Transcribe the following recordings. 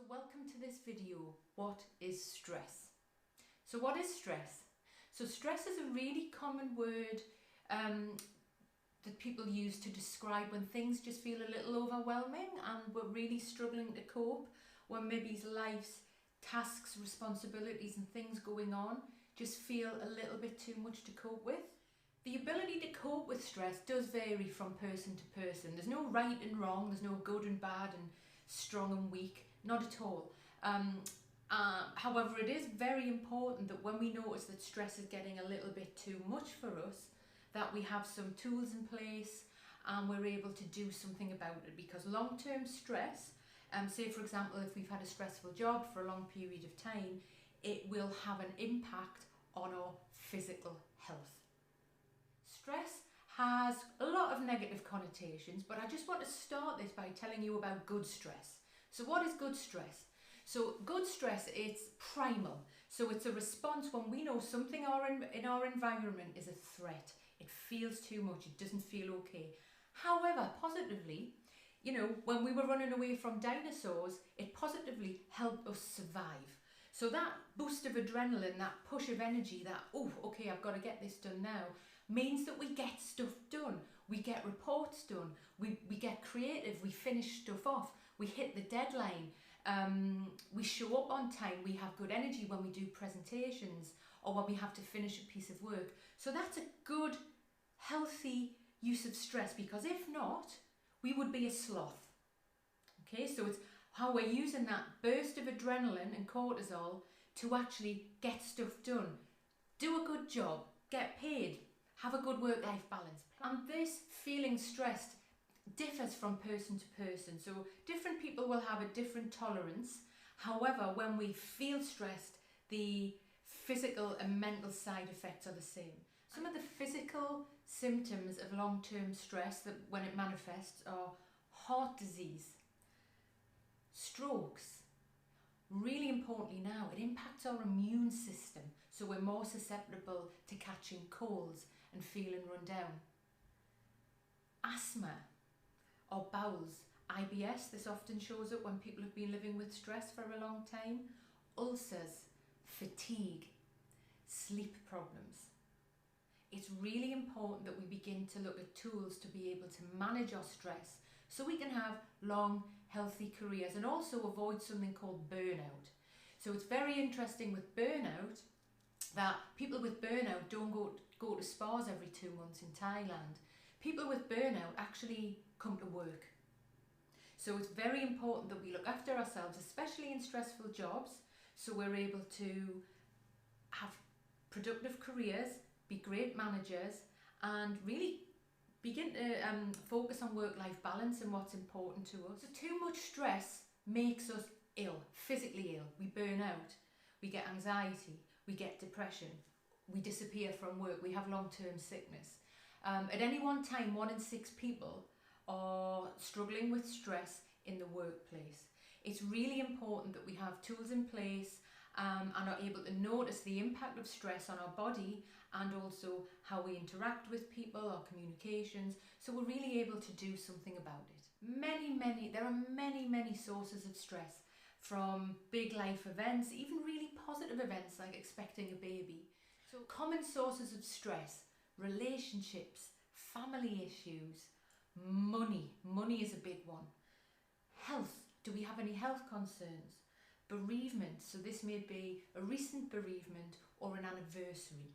welcome to this video. What is stress? So what is stress? So stress is a really common word that people use to describe when things just feel a little overwhelming and we're really struggling to cope, when maybe life's tasks, responsibilities and things going on just feel a little bit too much to cope with. The ability to cope with stress does vary from person to person. There's no right and wrong, there's no good and bad and strong and weak, not at all. However, it is very important that when we notice that stress is getting a little bit too much for us, that we have some tools in place and we're able to do something about it, because long-term stress, say for example if we've had a stressful job for a long period of time, it will have an impact on our physical health. Stress has a lot of negative connotations, but I just want to start this by telling you about good stress. So what is good stress? So good stress, it's primal. So it's a response when we know something in our environment is a threat. It feels too much, it doesn't feel okay. However, positively, when we were running away from dinosaurs, it positively helped us survive. So that boost of adrenaline, that push of energy, that, oh, okay, I've got to get this done now, means that we get stuff done. We get reports done. We get creative. We finish stuff off. We hit the deadline. We show up on time. We have good energy when we do presentations or when we have to finish a piece of work. So that's a good, healthy use of stress, because if not, we would be a sloth. Okay, so it's how we're using that burst of adrenaline and cortisol to actually get stuff done. Do a good job, get paid, have a good work-life balance. And this feeling stressed differs from person to person. So different people will have a different tolerance. However, when we feel stressed, the physical and mental side effects are the same. Some of the physical symptoms of long-term stress that when it manifests are heart disease, strokes. Really importantly now, it impacts our immune system, so we're more susceptible to catching colds and feeling run down. Asthma or bowels, IBS, this often shows up when people have been living with stress for a long time. Ulcers, fatigue, sleep problems. It's really important that we begin to look at tools to be able to manage our stress so we can have long, healthy careers and also avoid something called burnout. So it's very interesting with burnout that people with burnout don't go to spas every 2 months in Thailand. People with burnout actually come to work. So it's very important that we look after ourselves, especially in stressful jobs, so we're able to have productive careers, be great managers and really begin to focus on work-life balance and what's important to us. So too much stress makes us ill, physically ill. We burn out, we get anxiety, we get depression, we disappear from work, we have long-term sickness. At any one time, 1 in 6 people are struggling with stress in the workplace. It's really important that we have tools in place and are able to notice the impact of stress on our body and also how we interact with people, our communications, so we're really able to do something about it. There are many sources of stress, from big life events, even really positive events like expecting a baby. So common sources of stress: relationships, family issues, money is a big one. Health, do we have any health concerns? Bereavement, so this may be a recent bereavement or an anniversary.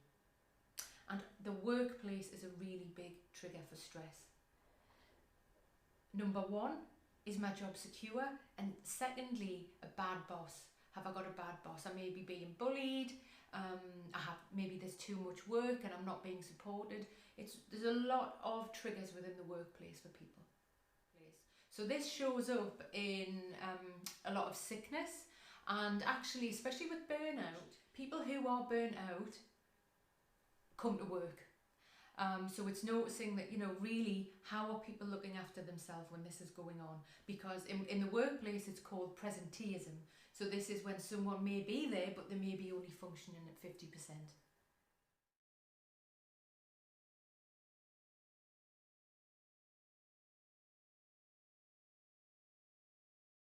And the workplace is a really big trigger for stress. Number 1, is my job secure? And secondly, a bad boss. Have I got a bad boss? I may be being bullied, maybe there's too much work and I'm not being supported. There's a lot of triggers within the workplace for people. So this shows up in a lot of sickness, and actually, especially with burnout, people who are burnt out come to work. So it's noticing that, really, how are people looking after themselves when this is going on? Because in the workplace, it's called presenteeism. So this is when someone may be there, but they may be only functioning at 50%.